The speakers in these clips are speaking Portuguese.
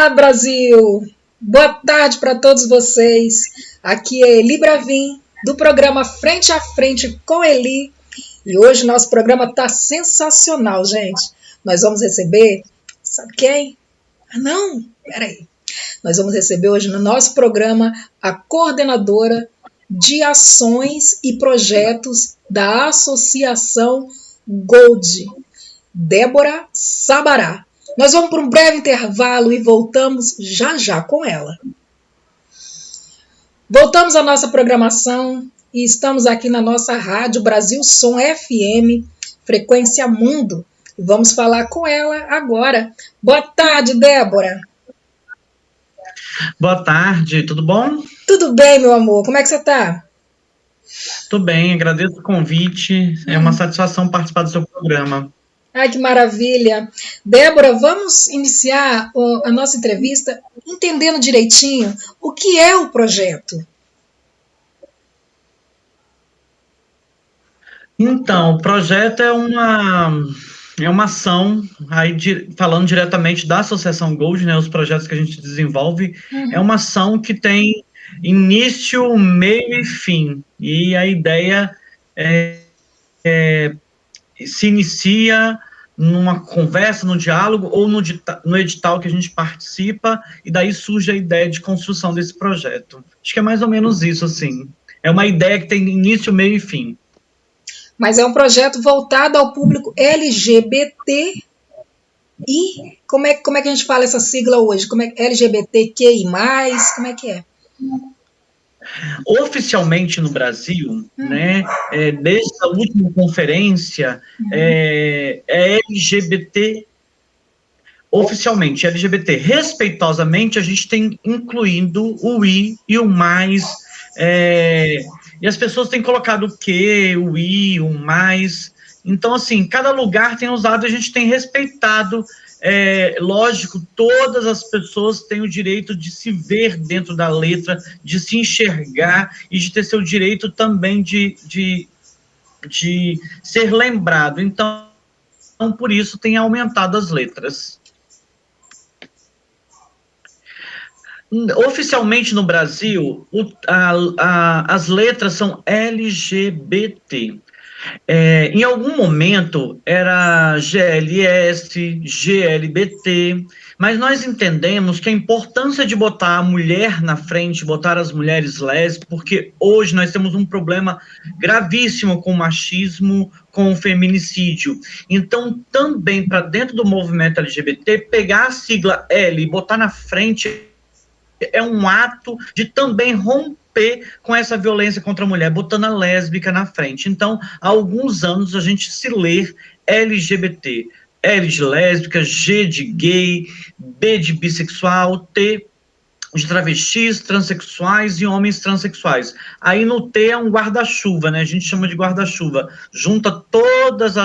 Olá, Brasil! Boa tarde para todos vocês. Aqui é Eli Bravin, do programa Frente a Frente com Eli. E hoje nosso programa está sensacional, gente. Nós vamos receber, sabe quem? Ah, não, peraí. Nós vamos receber hoje no nosso programa a coordenadora de ações e projetos da Associação Gold, Débora Sabará. Nós vamos para um breve intervalo e voltamos já já com ela. Voltamos à nossa programação e estamos aqui na nossa rádio Brasil Som FM, Frequência Mundo. E vamos falar com ela agora. Boa tarde, Débora. Boa tarde, tudo bom? Tudo bem, meu amor. Como é que você está? Tudo bem, agradeço o convite. É uma satisfação participar do seu programa. Ai, que maravilha. Débora, vamos iniciar a nossa entrevista entendendo direitinho o que é o projeto. Então, o projeto é uma ação, aí, falando diretamente da Associação Gold, né, os projetos que a gente desenvolve, é uma ação que tem início, meio e fim. E a ideia se inicia numa conversa, no diálogo ou no edital que a gente participa, e daí surge a ideia de construção desse projeto. Acho que é mais ou menos isso, assim. É uma ideia que tem início, meio e fim. Mas é um projeto voltado ao público LGBT e como é que a gente fala essa sigla hoje? Como é LGBTQI+, como é que é? Oficialmente no Brasil, né, desde a última conferência, é LGBT, oficialmente LGBT. Respeitosamente, a gente tem incluindo o I e o mais, e as pessoas têm colocado o que, o I, o mais. Então, assim, cada lugar tem usado, a gente tem respeitado. Lógico, todas as pessoas têm o direito de se ver dentro da letra, de se enxergar e de ter seu direito também de ser lembrado. Então, por isso, tem aumentado as letras. Oficialmente no Brasil, as letras são LGBT. Em algum momento era GLS, GLBT, mas nós entendemos que a importância de botar a mulher na frente, botar as mulheres lésbicas, porque hoje nós temos um problema gravíssimo com o machismo, com o feminicídio. Então, também para dentro do movimento LGBT, pegar a sigla L e botar na frente é um ato de também romper com essa violência contra a mulher, botando a lésbica na frente. Então, há alguns anos a gente se lê LGBT, L de lésbica, G de gay, B de bissexual, T de travestis, transexuais e homens transexuais. Aí no T é um guarda-chuva, né? A gente chama de guarda-chuva. Junta todas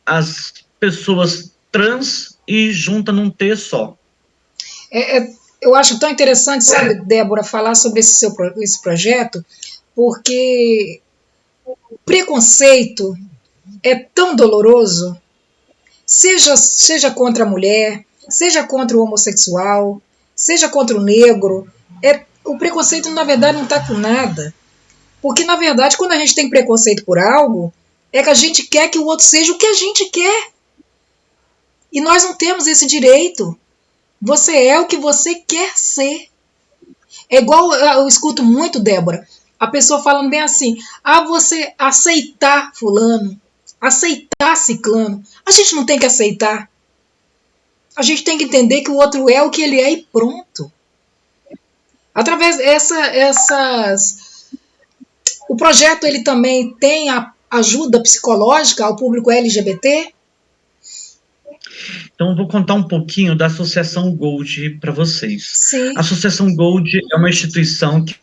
as pessoas trans e junta num T só. Eu acho tão interessante, sabe, Débora, falar sobre esse projeto, porque o preconceito é tão doloroso, seja contra a mulher, seja contra o homossexual, seja contra o negro. O preconceito, na verdade, não está com nada. Porque, na verdade, quando a gente tem preconceito por algo, é que a gente quer que o outro seja o que a gente quer. E nós não temos esse direito. Você é o que você quer ser. É igual eu escuto muito, Débora, a pessoa falando bem assim: você aceitar fulano, aceitar ciclano. A gente não tem que aceitar. A gente tem que entender que o outro é o que ele é e pronto. Através o projeto ele também tem a ajuda psicológica ao público LGBT. Então, eu vou contar um pouquinho da Associação Gold para vocês. Sim. A Associação Gold é uma instituição que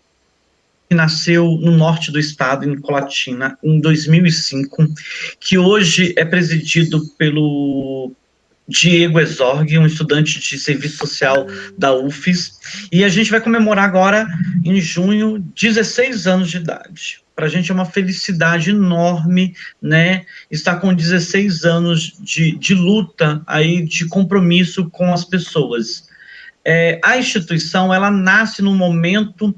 nasceu no norte do estado, em Colatina, em 2005, que hoje é presidido pelo Diego Exorg, um estudante de serviço social da UFES, e a gente vai comemorar agora, em junho, 16 anos de idade. Para a gente é uma felicidade enorme, né, estar com 16 anos de luta, aí, de compromisso com as pessoas. A instituição, ela nasce num momento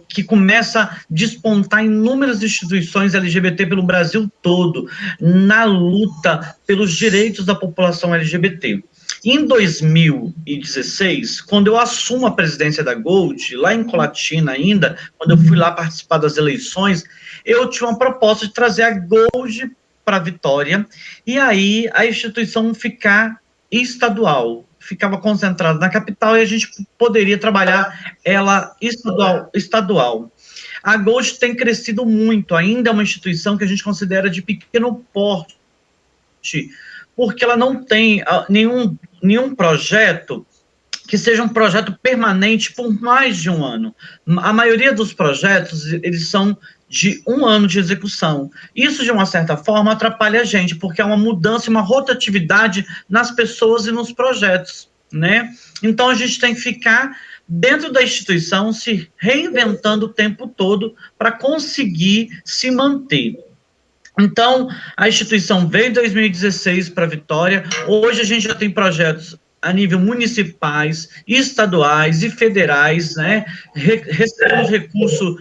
que começa a despontar inúmeras instituições LGBT pelo Brasil todo, na luta pelos direitos da população LGBT. Em 2016, quando eu assumo a presidência da Gold, lá em Colatina ainda, quando eu fui lá participar das eleições, eu tinha uma proposta de trazer a Gold para Vitória, e aí a instituição ficar estadual, ficava concentrada na capital, e a gente poderia trabalhar ela estadual. A Gold tem crescido muito, ainda é uma instituição que a gente considera de pequeno porte, porque ela não tem nenhum projeto que seja um projeto permanente por mais de um ano. A maioria dos projetos, eles são de um ano de execução. Isso, de uma certa forma, atrapalha a gente, porque é uma mudança, uma rotatividade nas pessoas e nos projetos, né? Então, a gente tem que ficar dentro da instituição, se reinventando o tempo todo para conseguir se manter. Então, a instituição veio em 2016 para Vitória. Hoje a gente já tem projetos a nível municipais, estaduais e federais, né? Recebemos recurso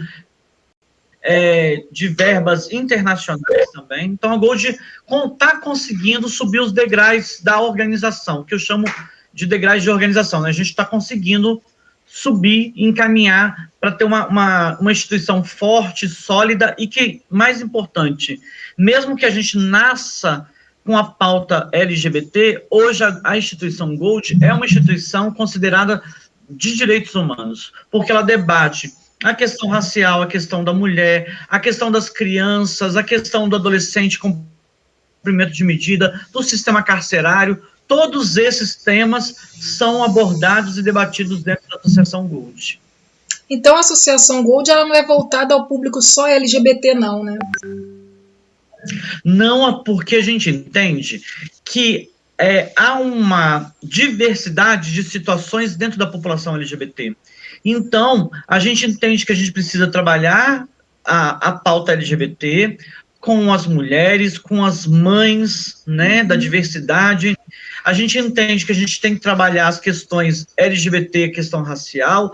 de verbas internacionais também. Então, a Gold está conseguindo subir os degraus da organização, que eu chamo de degraus de organização, né? A gente está conseguindo subir e encaminhar para ter uma instituição forte, sólida e que, mais importante, mesmo que a gente nasça com a pauta LGBT, hoje a instituição Gold é uma instituição considerada de direitos humanos, porque ela debate a questão racial, a questão da mulher, a questão das crianças, a questão do adolescente com cumprimento de medida, do sistema carcerário. Todos esses temas são abordados e debatidos dentro da Associação Gold. Então, a Associação Gold, ela não é voltada ao público só LGBT, não, né? Não, porque a gente entende que há uma diversidade de situações dentro da população LGBT. Então, a gente entende que a gente precisa trabalhar a pauta LGBT com as mulheres, com as mães, né, da diversidade. A gente entende que a gente tem que trabalhar as questões LGBT, questão racial,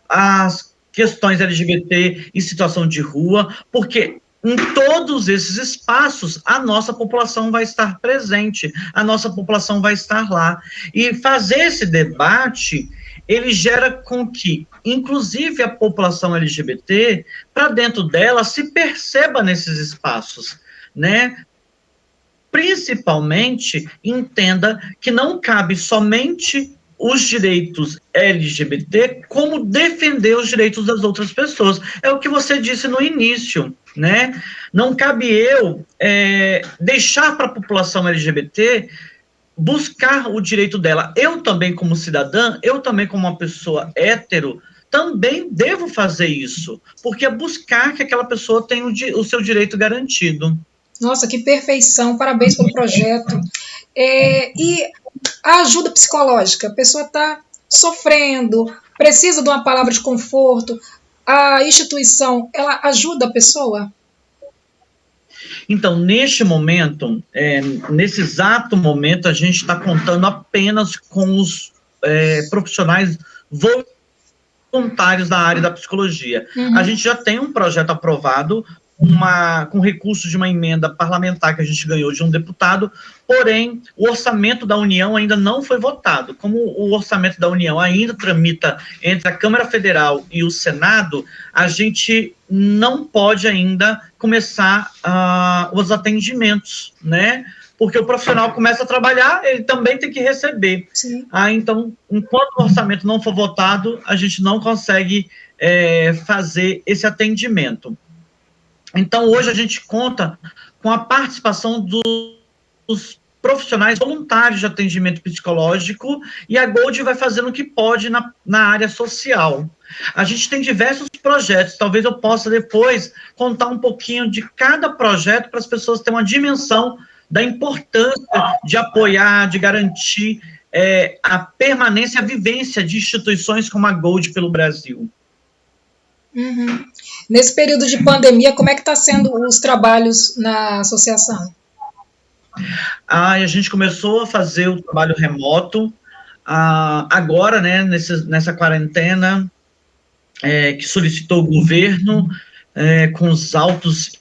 as questões LGBT e situação de rua, porque em todos esses espaços, a nossa população vai estar presente, a nossa população vai estar lá. E fazer esse debate, ele gera com que, inclusive, a população LGBT, para dentro dela, se perceba nesses espaços, né? Principalmente, entenda que não cabe somente os direitos LGBT, como defender os direitos das outras pessoas. É o que você disse no início, né? Não cabe eu deixar para a população LGBT buscar o direito dela. Eu também, como cidadã, eu também, como uma pessoa hétero, também devo fazer isso, porque é buscar que aquela pessoa tenha o seu direito garantido. Nossa, que perfeição, parabéns pelo projeto. E a ajuda psicológica, a pessoa está sofrendo, precisa de uma palavra de conforto, a instituição, ela ajuda a pessoa? Então, neste momento, nesse exato momento, a gente está contando apenas com os profissionais voluntários da área da psicologia. Uhum. A gente já tem um projeto aprovado, com recurso de uma emenda parlamentar que a gente ganhou de um deputado, porém, o orçamento da União ainda não foi votado. Como o orçamento da União ainda tramita entre a Câmara Federal e o Senado, a gente não pode ainda começar os atendimentos, né? Porque o profissional começa a trabalhar, ele também tem que receber. Sim. Então, enquanto o orçamento não for votado, a gente não consegue fazer esse atendimento. Então, hoje a gente conta com a participação dos profissionais voluntários de atendimento psicológico, e a Gold vai fazendo o que pode na área social. A gente tem diversos projetos, talvez eu possa depois contar um pouquinho de cada projeto para as pessoas terem uma dimensão da importância de apoiar, de garantir a permanência, a vivência de instituições como a Gold pelo Brasil. Uhum. Nesse período de pandemia, como é que está sendo os trabalhos na associação? A gente começou a fazer o trabalho remoto, agora, né, nessa quarentena, que solicitou o governo, com os altos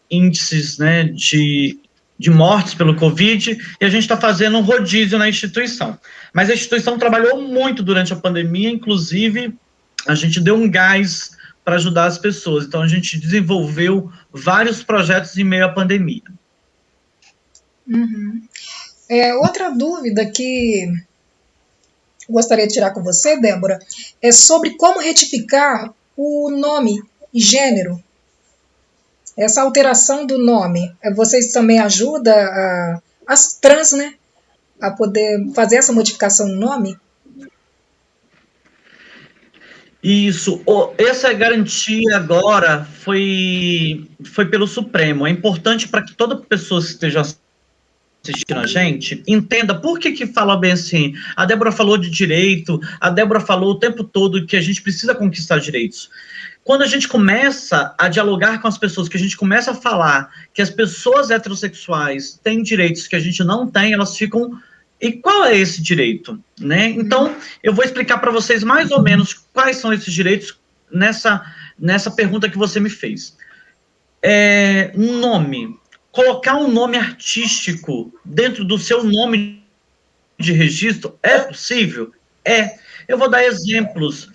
índices, né, de mortes pelo Covid, e a gente está fazendo um rodízio na instituição. Mas a instituição trabalhou muito durante a pandemia, inclusive a gente deu um gás para ajudar as pessoas. Então a gente desenvolveu vários projetos em meio à pandemia. Uhum. Outra dúvida que gostaria de tirar com você, Débora, é sobre como retificar o nome e gênero. Essa alteração do nome, vocês também ajudam as trans, né, a poder fazer essa modificação no nome? Isso, essa garantia agora foi pelo Supremo. É importante para que toda pessoa que esteja assistindo a gente entenda por que fala bem assim. A Débora falou de direito, a Débora falou o tempo todo que a gente precisa conquistar direitos. Quando a gente começa a dialogar com as pessoas, que a gente começa a falar que as pessoas heterossexuais têm direitos que a gente não tem, elas ficam. E qual é esse direito? Né? Então, eu vou explicar para vocês mais ou menos quais são esses direitos nessa pergunta que você me fez. Nome. Colocar um nome artístico dentro do seu nome de registro é possível? É. Eu vou dar exemplos.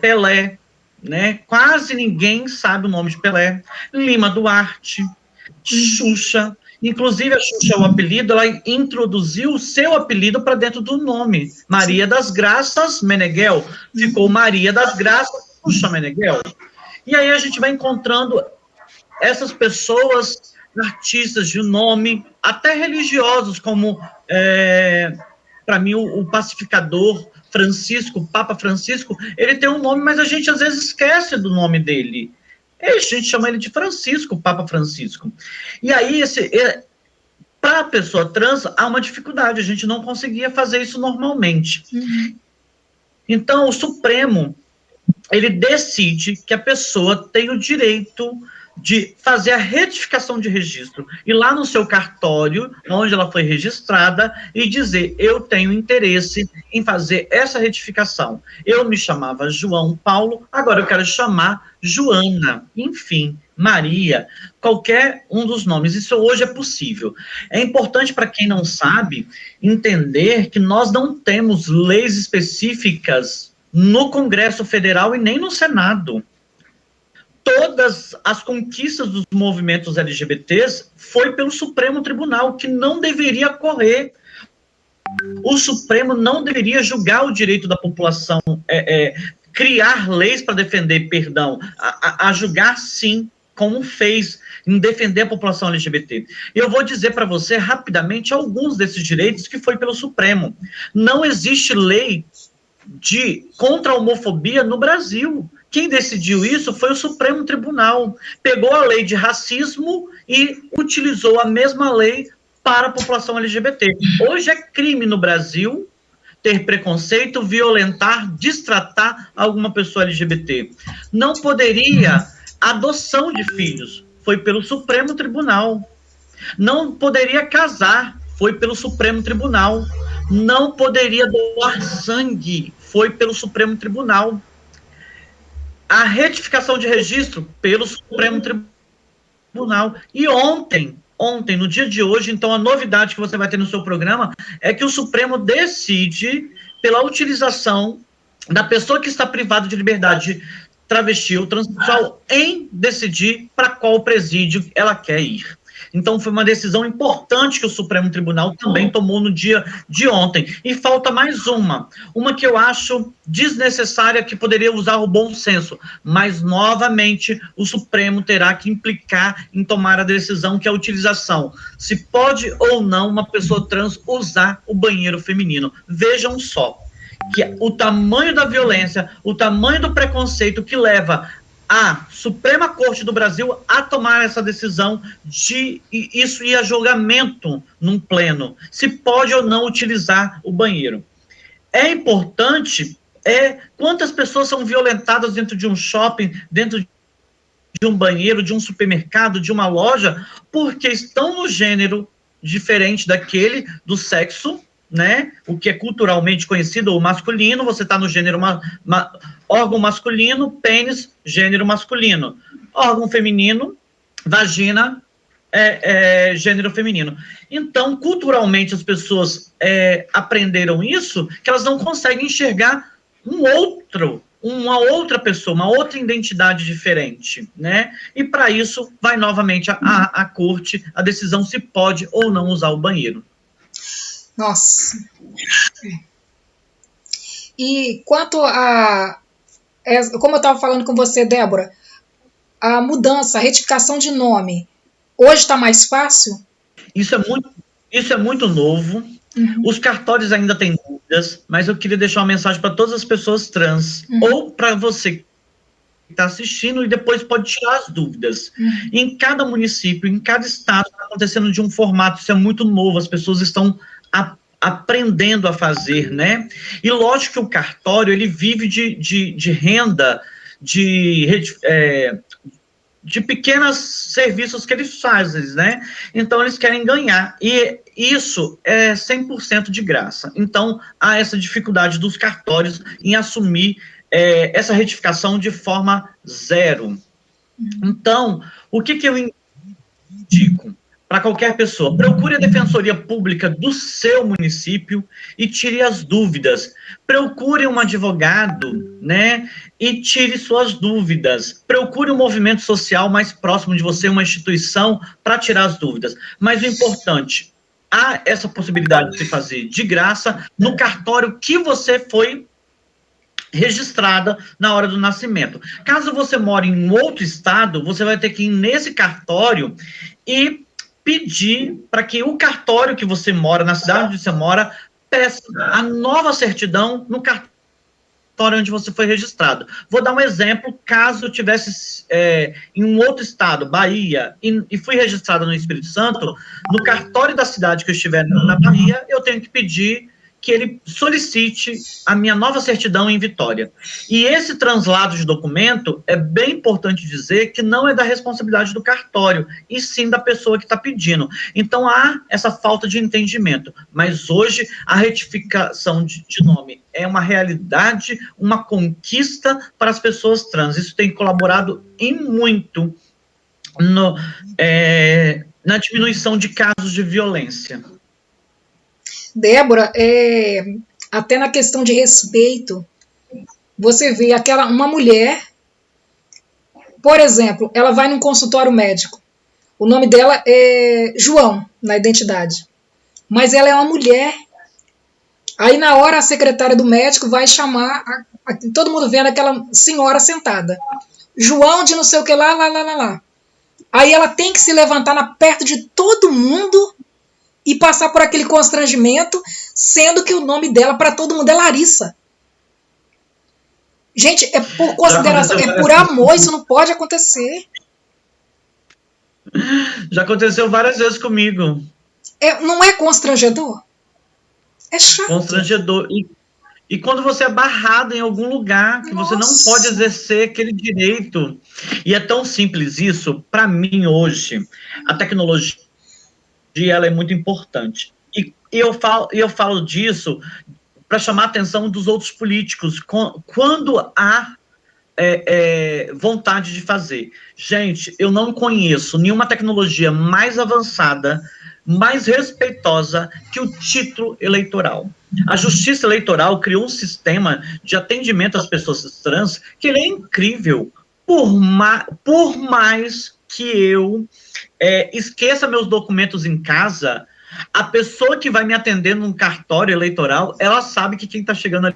Pelé, né? Quase ninguém sabe o nome de Pelé. Lima Duarte, Xuxa. Inclusive, a Xuxa, o apelido, ela introduziu o seu apelido para dentro do nome. Maria das Graças Meneghel. Ficou Maria das Graças Xuxa Meneghel. E aí a gente vai encontrando essas pessoas, artistas de nome, até religiosos, como, para mim, o pacificador Francisco, Papa Francisco, ele tem um nome, mas a gente às vezes esquece do nome dele. A gente chama ele de Francisco, Papa Francisco. E aí, para a pessoa trans, há uma dificuldade, a gente não conseguia fazer isso normalmente. Então, o Supremo, ele decide que a pessoa tem o direito de fazer a retificação de registro, ir lá no seu cartório, onde ela foi registrada, e dizer, eu tenho interesse em fazer essa retificação. Eu me chamava João Paulo, agora eu quero chamar Joana, enfim, Maria, qualquer um dos nomes. Isso hoje é possível. É importante para quem não sabe entender que nós não temos leis específicas no Congresso Federal e nem no Senado. Todas as conquistas dos movimentos LGBTs foi pelo Supremo Tribunal, que não deveria ocorrer. O Supremo não deveria julgar o direito da população, criar leis para defender, a julgar sim, como fez em defender a população LGBT. Eu vou dizer para você rapidamente alguns desses direitos que foi pelo Supremo. Não existe lei contra a homofobia no Brasil. Quem decidiu isso foi o Supremo Tribunal. Pegou a lei de racismo e utilizou a mesma lei para a população LGBT. Hoje é crime no Brasil ter preconceito, violentar, destratar alguma pessoa LGBT. Não poderia adoção de filhos, foi pelo Supremo Tribunal. Não poderia casar, foi pelo Supremo Tribunal. Não poderia doar sangue, foi pelo Supremo Tribunal. A retificação de registro, pelo Supremo Tribunal. E ontem, no dia de hoje, então a novidade que você vai ter no seu programa é que o Supremo decide pela utilização da pessoa que está privada de liberdade travesti ou transexual em decidir para qual presídio ela quer ir. Então, foi uma decisão importante que o Supremo Tribunal também tomou no dia de ontem. E falta mais uma que eu acho desnecessária, que poderia usar o bom senso, mas, novamente, o Supremo terá que implicar em tomar a decisão, que é a utilização. Se pode ou não uma pessoa trans usar o banheiro feminino. Vejam só, que o tamanho da violência, o tamanho do preconceito que leva a Suprema Corte do Brasil a tomar essa decisão de isso ir a julgamento num pleno, se pode ou não utilizar o banheiro. É importante Quantas pessoas são violentadas dentro de um shopping, dentro de um banheiro, de um supermercado, de uma loja, porque estão no gênero diferente daquele do sexo, né? O que é culturalmente conhecido, o masculino, você está no gênero órgão masculino, pênis, gênero masculino. Órgão feminino, vagina, gênero feminino. Então, culturalmente, as pessoas aprenderam isso, que elas não conseguem enxergar uma outra pessoa, uma outra identidade diferente, né? E para isso vai novamente a corte, a decisão se pode ou não usar o banheiro. Nossa. E quanto a, como eu estava falando com você, Débora, a mudança, a retificação de nome, hoje está mais fácil? Isso é muito novo. Uhum. Os cartórios ainda têm dúvidas, mas eu queria deixar uma mensagem para todas as pessoas trans, ou para você que está assistindo e depois pode tirar as dúvidas. Em cada município, em cada estado, está acontecendo de um formato, isso é muito novo, as pessoas estão aprendendo a fazer, né? E lógico que o cartório, ele vive de renda, de pequenos serviços que eles fazem, né? Então, eles querem ganhar. E isso é 100% de graça. Então, há essa dificuldade dos cartórios em assumir essa retificação de forma zero. Então, o que eu indico para qualquer pessoa? Procure a Defensoria Pública do seu município e tire as dúvidas. Procure um advogado, né, e tire suas dúvidas. Procure um movimento social mais próximo de você, uma instituição, para tirar as dúvidas. Mas o importante, há essa possibilidade de se fazer de graça no cartório que você foi registrada na hora do nascimento. Caso você more em outro estado, você vai ter que ir nesse cartório e pedir para que o cartório que você mora, na cidade onde você mora, peça a nova certidão no cartório onde você foi registrado. Vou dar um exemplo, caso eu tivesse em um outro estado, Bahia, e fui registrado no Espírito Santo, no cartório da cidade que eu estiver na Bahia, eu tenho que pedir que ele solicite a minha nova certidão em Vitória. E esse translado de documento, é bem importante dizer que não é da responsabilidade do cartório, e sim da pessoa que está pedindo. Então, há essa falta de entendimento. Mas hoje, a retificação de nome é uma realidade, uma conquista para as pessoas trans. Isso tem colaborado em muito na diminuição de casos de violência. Débora, até na questão de respeito, você vê uma mulher, por exemplo, ela vai num consultório médico, o nome dela é João, na identidade, mas ela é uma mulher, aí na hora a secretária do médico vai chamar, todo mundo vendo aquela senhora sentada, João de não sei o que lá, aí ela tem que se levantar perto de todo mundo e passar por aquele constrangimento, sendo que o nome dela para todo mundo é Larissa. Gente, é por consideração, é por amor, isso não pode acontecer. Já aconteceu várias vezes comigo. Não é constrangedor? É chato. Constrangedor. E quando você é barrado em algum lugar, que você não pode exercer aquele direito. E é tão simples isso, para mim hoje, a tecnologia ela é muito importante. E eu falo disso para chamar a atenção dos outros políticos, quando há vontade de fazer. Gente, eu não conheço nenhuma tecnologia mais avançada, mais respeitosa que o título eleitoral. A Justiça Eleitoral criou um sistema de atendimento às pessoas trans que ele é incrível. Por mais que eu esqueça meus documentos em casa, a pessoa que vai me atender num cartório eleitoral, ela sabe que quem está chegando ali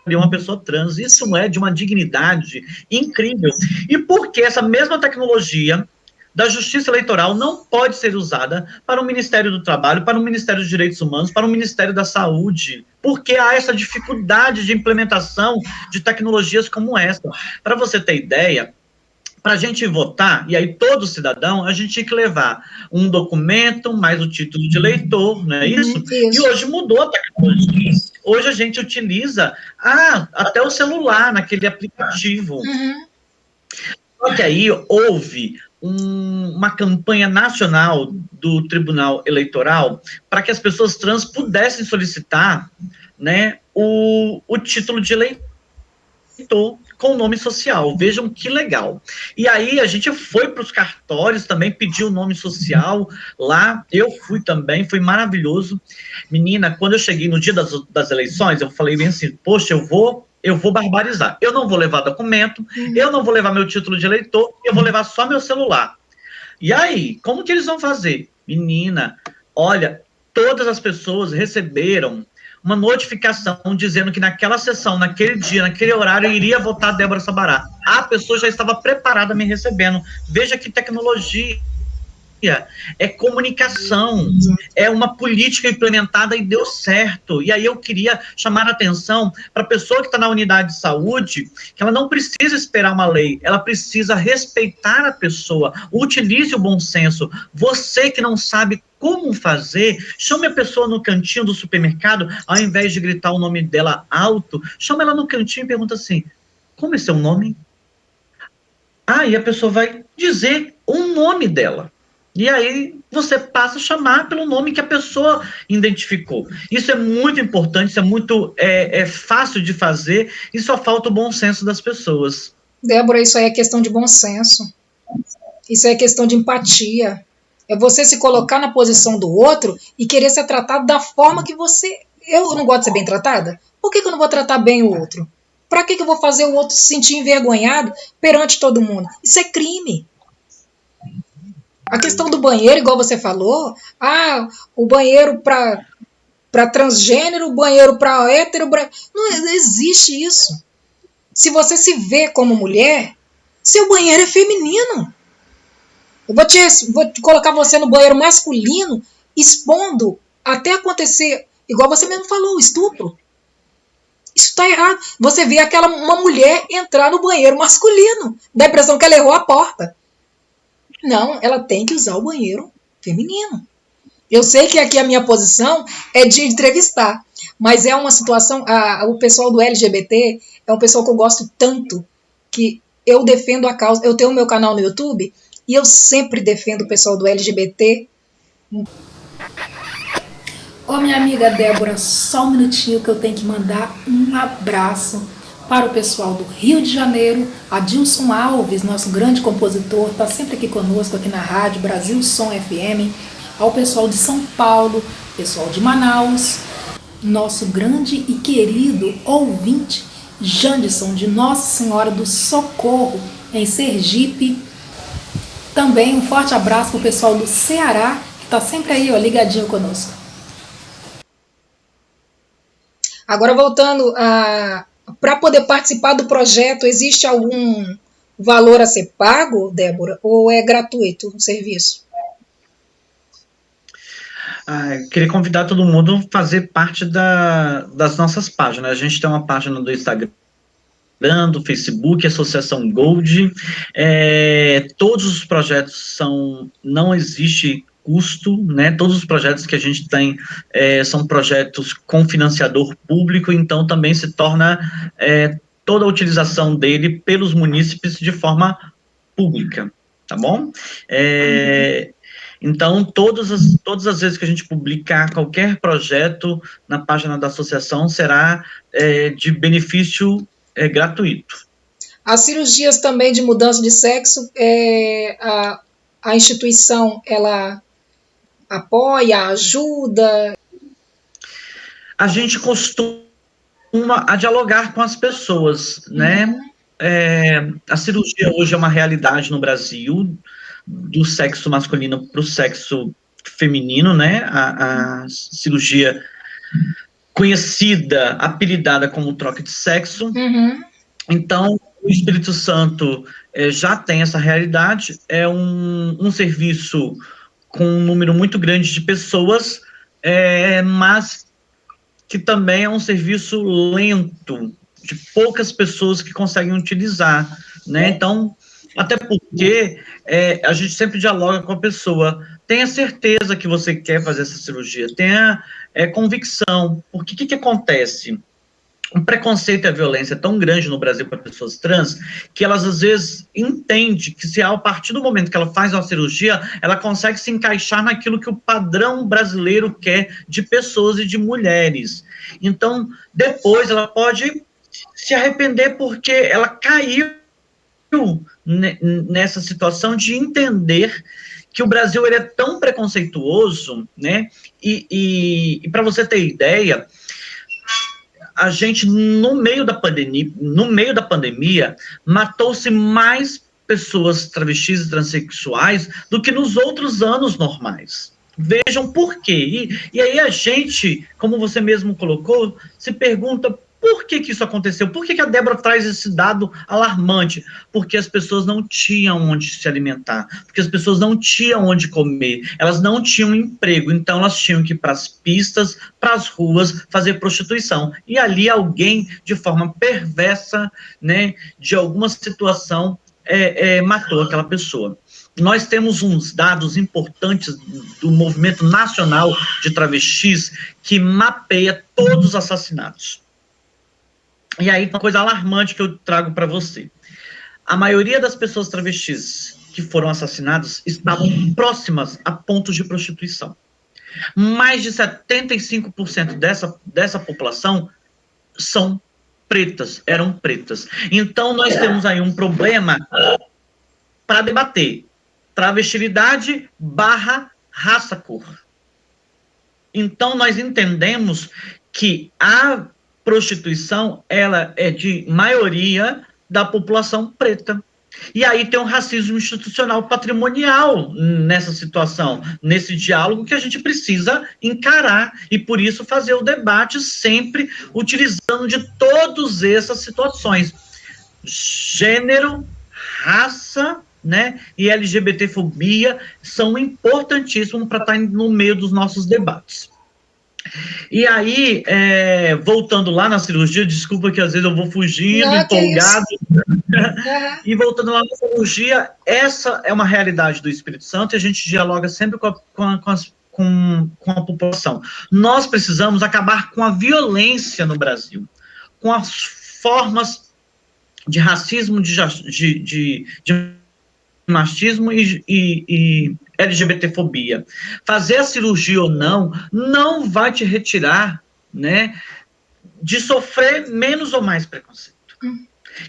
é uma pessoa trans. Isso é de uma dignidade incrível. E por que essa mesma tecnologia da Justiça Eleitoral não pode ser usada para o Ministério do Trabalho, para o Ministério dos Direitos Humanos, para o Ministério da Saúde? Porque há essa dificuldade de implementação de tecnologias como essa. Para você ter ideia, para a gente votar, e aí todo cidadão, a gente tinha que levar um documento, mais o título de eleitor, não é isso? Isso. E hoje mudou a tecnologia. Hoje a gente utiliza até o celular, naquele aplicativo. Uhum. Só que aí houve uma campanha nacional do Tribunal Eleitoral para que as pessoas trans pudessem solicitar, né, o título de eleitor com nome social. Vejam que legal. E aí a gente foi para os cartórios também, pediu o nome social lá. Eu fui também, foi maravilhoso. Menina, quando eu cheguei no dia das eleições, eu falei bem assim, poxa, eu vou barbarizar. Eu não vou levar documento, eu não vou levar meu título de eleitor, eu vou levar só meu celular. E aí, como que eles vão fazer? Menina, olha, todas as pessoas receberam uma notificação dizendo que naquela sessão, naquele dia, naquele horário, iria votar Débora Sabará. A pessoa já estava preparada me recebendo. Veja que tecnologia. É comunicação, é uma política implementada e deu certo. E aí eu queria chamar a atenção para a pessoa que está na unidade de saúde, que ela não precisa esperar uma lei, ela precisa respeitar a pessoa, utilize o bom senso. Você que não sabe como fazer, chame a pessoa no cantinho do supermercado, ao invés de gritar o nome dela alto, chama ela no cantinho e pergunta assim, como é seu nome? E a pessoa vai dizer o nome dela. E aí você passa a chamar pelo nome que a pessoa identificou. Isso é muito importante, isso é muito fácil de fazer e só falta o bom senso das pessoas. Débora, isso aí é questão de bom senso. Isso é questão de empatia. É você se colocar na posição do outro e querer ser tratado da forma que você... Eu não gosto de ser bem tratada? Por que eu não vou tratar bem o outro? Para que eu vou fazer o outro se sentir envergonhado perante todo mundo? Isso é crime. A questão do banheiro, igual você falou, o banheiro para transgênero, o banheiro para hétero, não existe isso. Se você se vê como mulher, seu banheiro é feminino. Eu vou te colocar você no banheiro masculino, expondo até acontecer, igual você mesmo falou, o estupro. Isso está errado. Você vê uma mulher entrar no banheiro masculino, dá a impressão que ela errou a porta. Não, ela tem que usar o banheiro feminino. Eu sei que aqui a minha posição é de entrevistar, mas é uma situação, o pessoal do LGBT é um pessoal que eu gosto tanto, que eu defendo a causa. Eu tenho o meu canal no YouTube e eu sempre defendo o pessoal do LGBT. Ô, minha amiga Débora, só um minutinho que eu tenho que mandar um abraço para o pessoal do Rio de Janeiro. Adilson Alves, nosso grande compositor, está sempre aqui conosco aqui na rádio Brasil Som FM. Ao pessoal de São Paulo, pessoal de Manaus, nosso grande e querido ouvinte Janderson, de Nossa Senhora do Socorro, em Sergipe. Também um forte abraço para o pessoal do Ceará, que está sempre aí, ó, ligadinho conosco. Agora voltando, para poder participar do projeto, existe algum valor a ser pago, Débora? Ou é gratuito o serviço? Queria convidar todo mundo a fazer parte das nossas páginas. A gente tem uma página do Instagram, do Facebook, Associação Gold. Todos os projetos não existe custo, né? Todos os projetos que a gente tem são projetos com financiador público, então também se torna toda a utilização dele pelos munícipes de forma pública, tá bom? Então, todas as vezes que a gente publicar qualquer projeto na página da associação será de benefício gratuito. As cirurgias também de mudança de sexo, a instituição, ela apoia, ajuda? A gente costuma dialogar com as pessoas, né? A cirurgia hoje é uma realidade no Brasil, do sexo masculino para o sexo feminino, né? A cirurgia conhecida, apelidada como troca de sexo. Então, o Espírito Santo já tem essa realidade, é um serviço com um número muito grande de pessoas, mas que também é um serviço lento, de poucas pessoas que conseguem utilizar, né? Então, Até porque a gente sempre dialoga com a pessoa. Tenha certeza que você quer fazer essa cirurgia, tenha convicção. Porque o que acontece? O preconceito e a violência é tão grande no Brasil para pessoas trans que elas às vezes entendem que se a partir do momento que ela faz uma cirurgia, ela consegue se encaixar naquilo que o padrão brasileiro quer de pessoas e de mulheres. Então, depois ela pode se arrepender porque ela caiu nessa situação de entender que o Brasil ele é tão preconceituoso, né? E para você ter ideia, a gente, no meio da pandemia, matou-se mais pessoas travestis e transexuais do que nos outros anos normais. Vejam por quê. E aí a gente, como você mesmo colocou, se pergunta por que isso aconteceu? Por que a Débora traz esse dado alarmante? Porque as pessoas não tinham onde se alimentar, porque as pessoas não tinham onde comer, elas não tinham emprego, então elas tinham que ir para as pistas, para as ruas, fazer prostituição. E ali alguém, de forma perversa, né, de alguma situação, matou aquela pessoa. Nós temos uns dados importantes do movimento nacional de travestis que mapeia todos os assassinatos. E aí, uma coisa alarmante que eu trago para você. A maioria das pessoas travestis que foram assassinadas estavam próximas a pontos de prostituição. Mais de 75% dessa população são pretas, eram pretas. Então, nós temos aí um problema para debater. Travestilidade / raça-cor. Então, nós entendemos que a prostituição, ela é de maioria da população preta. E aí tem um racismo institucional patrimonial nessa situação, nesse diálogo que a gente precisa encarar e, por isso, fazer o debate sempre utilizando de todas essas situações. Gênero, raça, né, e LGBTfobia são importantíssimos para estar no meio dos nossos debates. E aí, voltando lá na cirurgia, desculpa que às vezes eu vou fugindo, empolgado. E voltando lá na cirurgia, essa é uma realidade do Espírito Santo e a gente dialoga sempre com a população. Nós precisamos acabar com a violência no Brasil, com as formas de racismo, de machismo e LGBTfobia. Fazer a cirurgia ou não vai te retirar, né, de sofrer menos ou mais preconceito.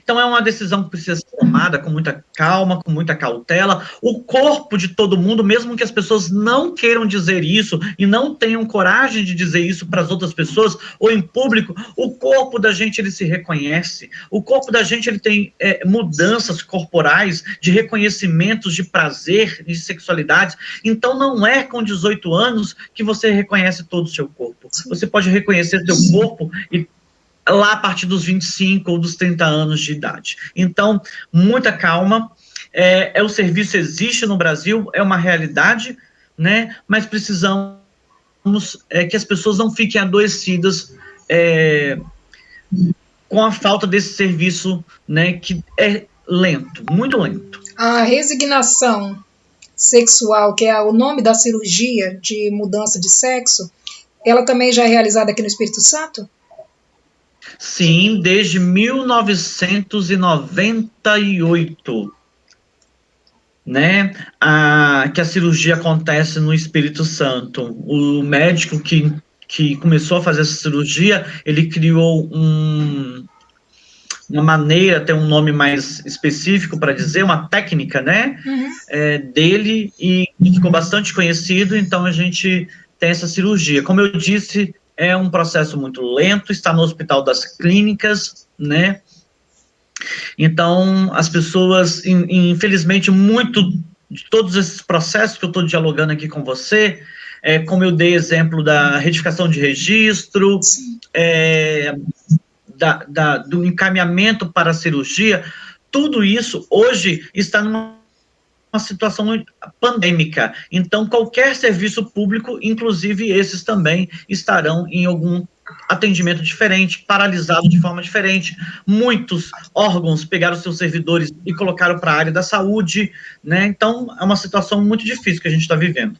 Então, é uma decisão que precisa ser tomada com muita calma, com muita cautela. O corpo de todo mundo, mesmo que as pessoas não queiram dizer isso e não tenham coragem de dizer isso para as outras pessoas ou em público, o corpo da gente, ele se reconhece. O corpo da gente, ele tem mudanças corporais de reconhecimentos de prazer, de sexualidade. Então, não é com 18 anos que você reconhece todo o seu corpo. Você pode reconhecer seu corpo e lá a partir dos 25 ou dos 30 anos de idade. Então, muita calma, o serviço existe no Brasil, é uma realidade, né, mas precisamos que as pessoas não fiquem adoecidas com a falta desse serviço, né, que é lento, muito lento. A resignação sexual, que é o nome da cirurgia de mudança de sexo, ela também já é realizada aqui no Espírito Santo? Sim, desde 1998, né, que a cirurgia acontece no Espírito Santo. O médico que começou a fazer essa cirurgia, ele criou uma maneira, tem um nome mais específico para dizer, uma técnica, né, dele, e ficou bastante conhecido, então a gente tem essa cirurgia. Como eu disse, é um processo muito lento, está no Hospital das Clínicas, né? Então, as pessoas, infelizmente, muito de todos esses processos que eu estou dialogando aqui com você, como eu dei exemplo da retificação de registro, do encaminhamento para a cirurgia, tudo isso hoje está numa uma situação pandêmica. Então, qualquer serviço público, inclusive esses também, estarão em algum atendimento diferente, paralisado de forma diferente. Muitos órgãos pegaram seus servidores e colocaram para a área da saúde, né? Então, é uma situação muito difícil que a gente está vivendo.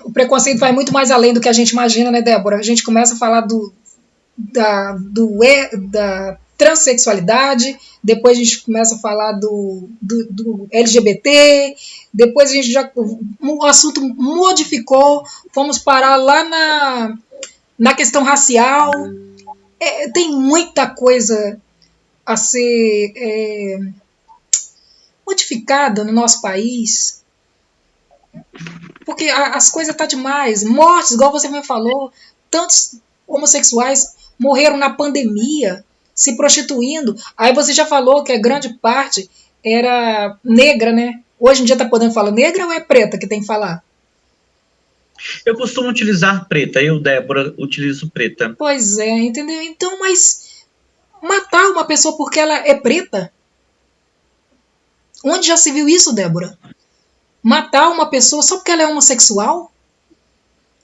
O preconceito vai muito mais além do que a gente imagina, né, Débora? A gente começa a falar da transexualidade, depois a gente começa a falar do LGBT, depois a gente o assunto modificou, fomos parar lá na questão racial. Tem muita coisa a ser modificada no nosso país, porque as coisas estão demais. Mortes, igual você me falou, tantos homossexuais morreram na pandemia, se prostituindo. Aí você já falou que a grande parte era negra, né? Hoje em dia tá podendo falar negra ou é preta que tem que falar? Eu costumo utilizar preta, eu, Débora, utilizo preta. Pois é, entendeu? Então, mas matar uma pessoa porque ela é preta? Onde já se viu isso, Débora? Matar uma pessoa só porque ela é homossexual?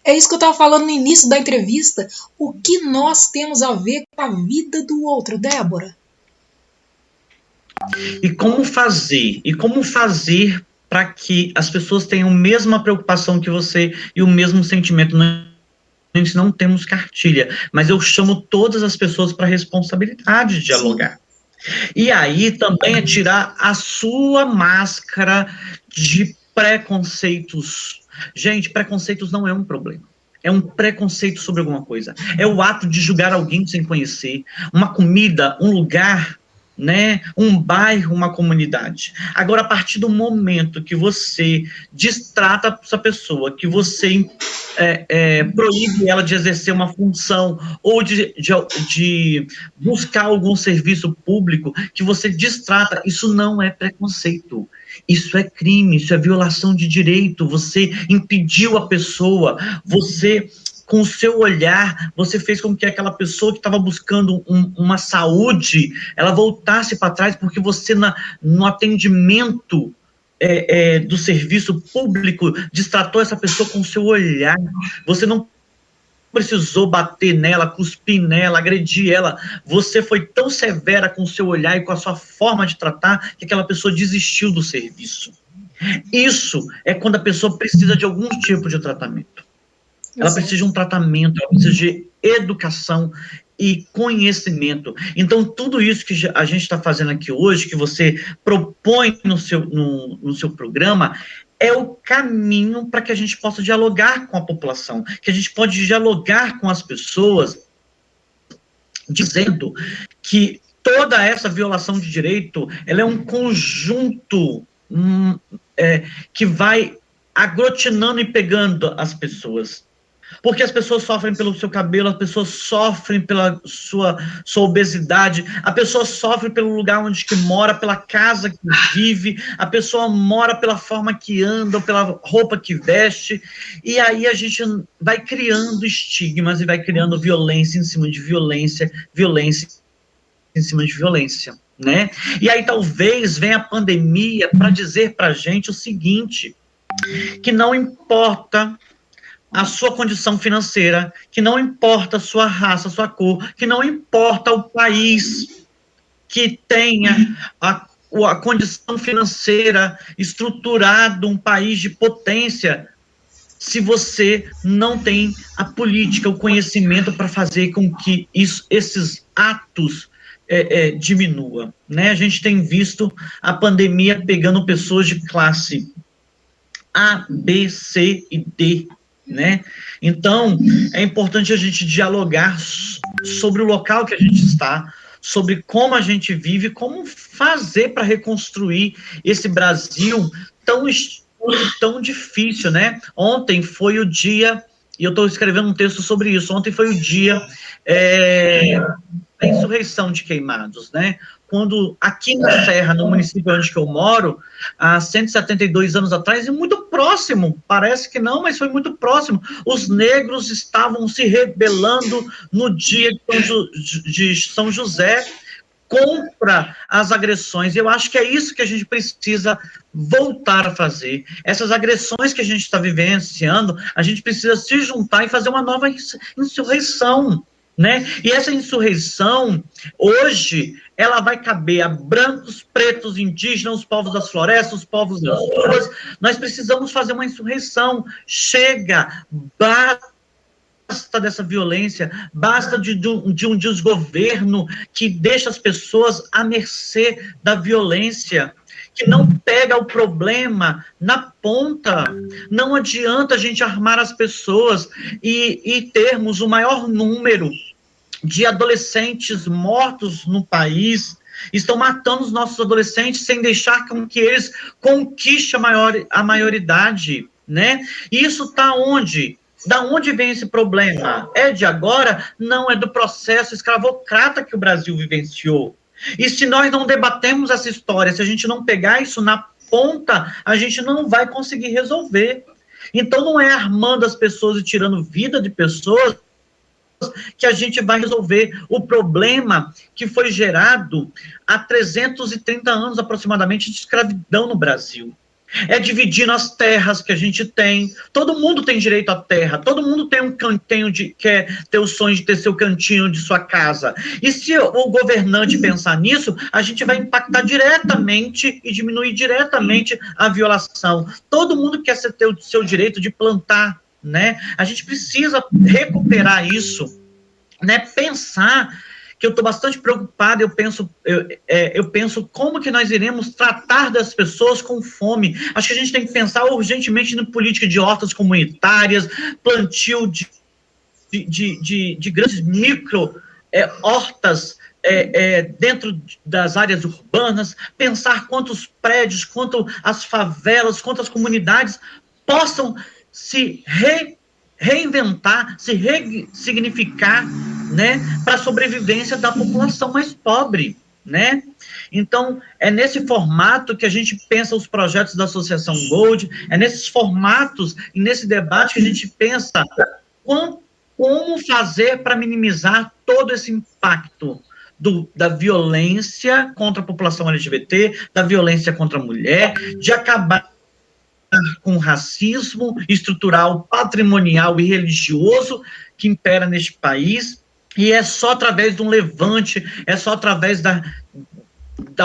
É isso que eu estava falando no início da entrevista. O que nós temos a ver com a vida do outro, Débora? E como fazer para que as pessoas tenham a mesma preocupação que você e o mesmo sentimento? Nós não temos cartilha, mas eu chamo todas as pessoas para a responsabilidade de dialogar. E aí também é tirar a sua máscara de preconceitos. Gente, preconceitos não é um problema. É um preconceito sobre alguma coisa. É o ato de julgar alguém sem conhecer. Uma comida, um lugar, né? Um bairro, uma comunidade. Agora, a partir do momento que você destrata essa pessoa, que você proíbe ela de exercer uma função ou de buscar algum serviço público, que você destrata, isso não é preconceito. Isso é crime, isso é violação de direito. Você impediu a pessoa, você, com o seu olhar, você fez com que aquela pessoa que estava buscando uma saúde, ela voltasse para trás, porque você, no atendimento do serviço público, destratou essa pessoa com o seu olhar. Você não precisou bater nela, cuspir nela, agredir ela. Você foi tão severa com o seu olhar e com a sua forma de tratar que aquela pessoa desistiu do serviço. Isso é quando a pessoa precisa de algum tipo de tratamento. Ela precisa de um tratamento, ela precisa de educação e conhecimento. Então, tudo isso que a gente está fazendo aqui hoje, que você propõe no seu programa, é o caminho para que a gente possa dialogar com a população, que a gente pode dialogar com as pessoas, dizendo que toda essa violação de direito, ela é um conjunto que vai aglutinando e pegando as pessoas. Porque as pessoas sofrem pelo seu cabelo, as pessoas sofrem pela sua obesidade, a pessoa sofre pelo lugar onde que mora, pela casa que vive, a pessoa mora pela forma que anda, pela roupa que veste, e aí a gente vai criando estigmas e vai criando violência em cima de violência, violência em cima de violência, né? E aí talvez venha a pandemia para dizer para a gente o seguinte, que não importa a sua condição financeira, que não importa a sua raça, a sua cor, que não importa o país que tenha a condição financeira estruturada, um país de potência, se você não tem a política, o conhecimento para fazer com que esses atos diminua, né? A gente tem visto a pandemia pegando pessoas de classe A, B, C e D, né? Então, é importante a gente dialogar sobre o local que a gente está, sobre como a gente vive, como fazer para reconstruir esse Brasil tão difícil, né? Ontem foi o dia, e eu estou escrevendo um texto sobre isso, ontem foi o dia da insurreição de Queimados, né? Quando aqui na Serra, no município onde que eu moro, há 172 anos atrás, e muito próximo, parece que não, mas foi muito próximo, os negros estavam se rebelando no dia de São José contra as agressões. Eu acho que é isso que a gente precisa voltar a fazer. Essas agressões que a gente está vivenciando, a gente precisa se juntar e fazer uma nova insurreição, né? E essa insurreição, hoje, ela vai caber a brancos, pretos, indígenas, os povos das florestas, os povos das ruas. Nós precisamos fazer uma insurreição. Chega, basta dessa violência, basta de um desgoverno que deixa as pessoas à mercê da violência, que não pega o problema na ponta. Não adianta a gente armar as pessoas e termos o maior número de adolescentes mortos no país. Estão matando os nossos adolescentes sem deixar com que eles conquistem a maioridade, né? E isso está onde? Da onde vem esse problema? É de agora? Não, é do processo escravocrata que o Brasil vivenciou. E se nós não debatemos essa história, se a gente não pegar isso na ponta, a gente não vai conseguir resolver. Então não é armando as pessoas e tirando vida de pessoas que a gente vai resolver o problema que foi gerado há 330 anos aproximadamente de escravidão no Brasil. É dividindo as terras que a gente tem. Todo mundo tem direito à terra, todo mundo tem um cantinho quer ter o sonho de ter seu cantinho de sua casa. E se o governante pensar nisso, a gente vai impactar diretamente e diminuir diretamente a violação. Todo mundo quer ter o seu direito de plantar, né? A gente precisa recuperar isso, né? Pensar que eu estou bastante preocupado, eu penso como que nós iremos tratar das pessoas com fome. Acho que a gente tem que pensar urgentemente em política de hortas comunitárias, plantio de grandes micro hortas dentro das áreas urbanas, pensar quantos prédios, quanto as favelas, quantas comunidades possam se reinventar, se ressignificar, né, para a sobrevivência da população mais pobre, né? Então, é nesse formato que a gente pensa os projetos da Associação Gold, é nesses formatos e nesse debate que a gente pensa como fazer para minimizar todo esse impacto da violência contra a população LGBT, da violência contra a mulher, de acabar com o racismo estrutural, patrimonial e religioso que impera neste país, e é só através de um levante, é só através da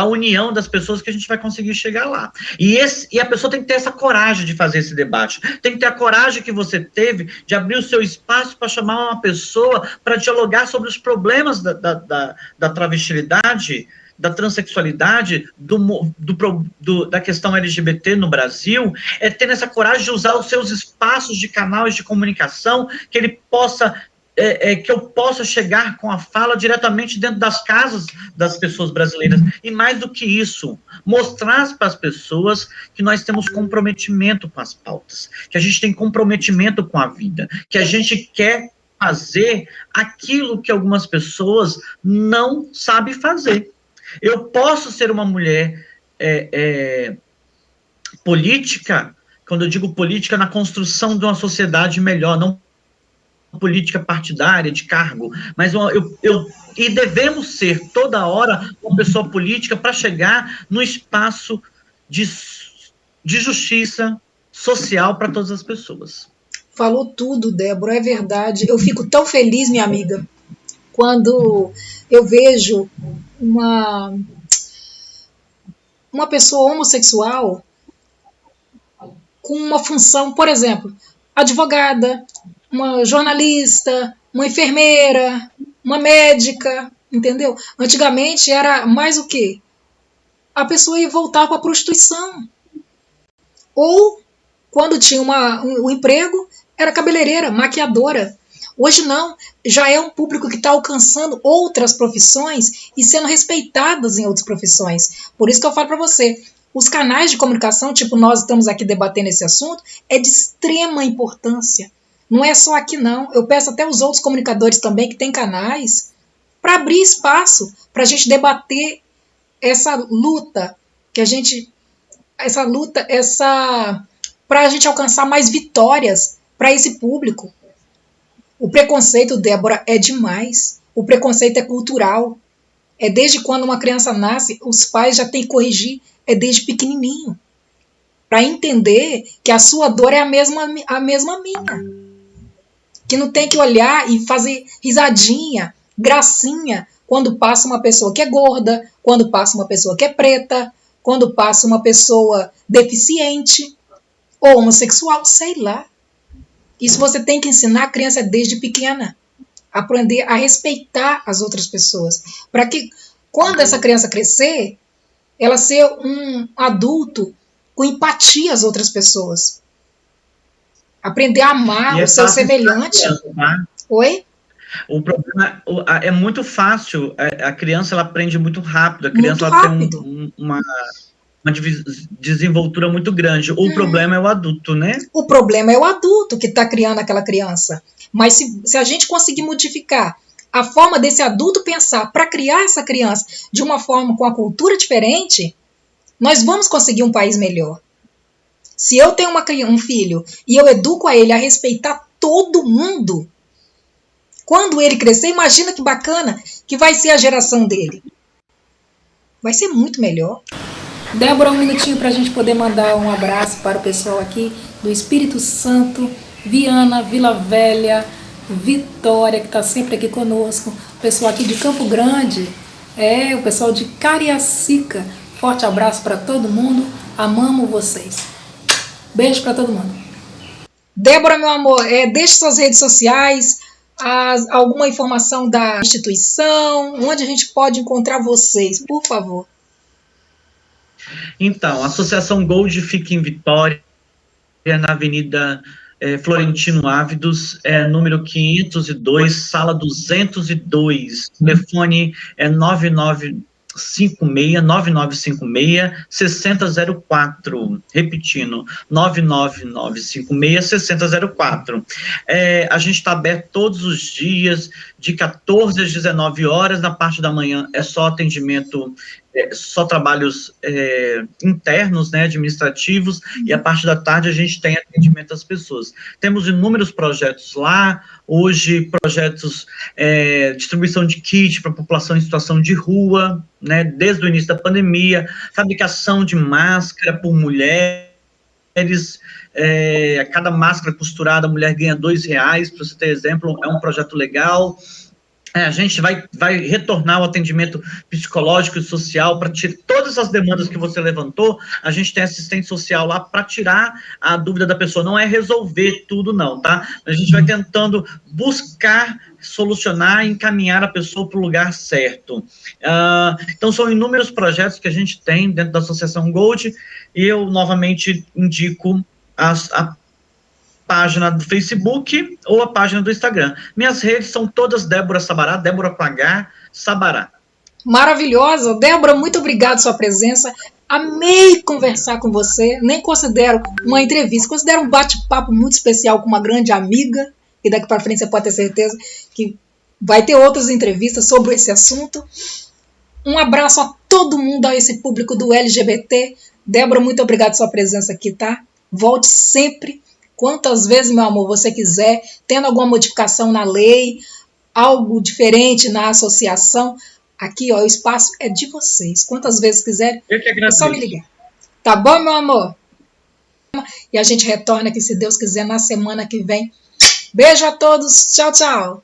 união das pessoas que a gente vai conseguir chegar lá. E a pessoa tem que ter essa coragem de fazer esse debate, tem que ter a coragem que você teve de abrir o seu espaço para chamar uma pessoa para dialogar sobre os problemas da travestilidade, da transexualidade, da questão LGBT no Brasil, é ter essa coragem de usar os seus espaços de canais de comunicação, que ele possa, que eu possa chegar com a fala diretamente dentro das casas das pessoas brasileiras. E mais do que isso, mostrar para as pessoas que nós temos comprometimento com as pautas, que a gente tem comprometimento com a vida, que a gente quer fazer aquilo que algumas pessoas não sabem fazer. Eu posso ser uma mulher política, quando eu digo política, na construção de uma sociedade melhor, não política partidária, de cargo, mas e devemos ser, toda hora, uma pessoa política para chegar no espaço de justiça social para todas as pessoas. Falou tudo, Débora, é verdade. Eu fico tão feliz, minha amiga, quando eu vejo uma pessoa homossexual com uma função, por exemplo, advogada, uma jornalista, uma enfermeira, uma médica, entendeu? Antigamente era mais o quê? A pessoa ia voltar para a prostituição. Ou, quando tinha um emprego, era cabeleireira, maquiadora. Hoje não, já é um público que está alcançando outras profissões e sendo respeitadas em outras profissões. Por isso que eu falo para você, os canais de comunicação, tipo nós estamos aqui debatendo esse assunto, é de extrema importância. Não é só aqui não, eu peço até os outros comunicadores também que têm canais para abrir espaço para a gente debater essa luta, para a gente alcançar mais vitórias para esse público. O preconceito, Débora, é demais. O preconceito é cultural. É desde quando uma criança nasce, os pais já têm que corrigir, é desde pequenininho. Para entender que a sua dor é a mesma minha. Que não tem que olhar e fazer risadinha, gracinha, quando passa uma pessoa que é gorda, quando passa uma pessoa que é preta, quando passa uma pessoa deficiente ou homossexual, sei lá. Isso você tem que ensinar a criança desde pequena. Aprender a respeitar as outras pessoas. Para que, quando essa criança crescer, ela ser um adulto com empatia às outras pessoas. Aprender a amar o seu semelhante. Tá? Oi? O problema é muito fácil. A criança ela aprende muito rápido. A criança Muito ela rápido. tem uma desenvoltura muito grande. O problema é o adulto, né? O problema é o adulto que está criando aquela criança. Mas se a gente conseguir modificar a forma desse adulto pensar para criar essa criança de uma forma com a cultura diferente, nós vamos conseguir um país melhor. Se eu tenho um filho e eu educo a ele a respeitar todo mundo, quando ele crescer, imagina que bacana que vai ser a geração dele. Vai ser muito melhor. Débora, um minutinho para a gente poder mandar um abraço para o pessoal aqui do Espírito Santo, Viana, Vila Velha, Vitória, que está sempre aqui conosco, o pessoal aqui de Campo Grande, o pessoal de Cariacica. Forte abraço para todo mundo, amamos vocês. Beijo para todo mundo. Débora, meu amor, deixe suas redes sociais, alguma informação da instituição, onde a gente pode encontrar vocês, por favor. Então, a Associação Gold fica em Vitória, na Avenida Florentino Ávidos, número 502, sala 202. Telefone é 9956-6004. Repetindo, 99956-6004. A gente está aberto todos os dias, de 14 às 19 horas. Na parte da manhã é só atendimento, só trabalhos internos, né, administrativos, e a parte da tarde a gente tem atendimento às pessoas. Temos inúmeros projetos lá, hoje projetos, distribuição de kit para a população em situação de rua, né, desde o início da pandemia, fabricação de máscara por mulheres, cada máscara costurada a mulher ganha R$2, para você ter exemplo, é um projeto legal. A gente vai retornar ao atendimento psicológico e social para tirar todas as demandas que você levantou. A gente tem assistente social lá para tirar a dúvida da pessoa. Não é resolver tudo, não, tá? A gente vai tentando buscar solucionar e encaminhar a pessoa para o lugar certo. Então, são inúmeros projetos que a gente tem dentro da Associação Gold, e eu, novamente, indico a página do Facebook ou a página do Instagram. Minhas redes são todas Débora Sabará, Débora com H, Sabará. Maravilhosa. Débora, muito obrigada pela sua presença. Amei conversar com você. Nem considero uma entrevista, considero um bate-papo muito especial com uma grande amiga, e daqui para frente você pode ter certeza que vai ter outras entrevistas sobre esse assunto. Um abraço a todo mundo, a esse público do LGBT. Débora, muito obrigada pela sua presença aqui, tá? Volte sempre, quantas vezes, meu amor, você quiser, tendo alguma modificação na lei, algo diferente na associação, aqui, ó, o espaço é de vocês. Quantas vezes quiser, é só me ligar. Tá bom, meu amor? E a gente retorna aqui, se Deus quiser, na semana que vem. Beijo a todos. Tchau, tchau.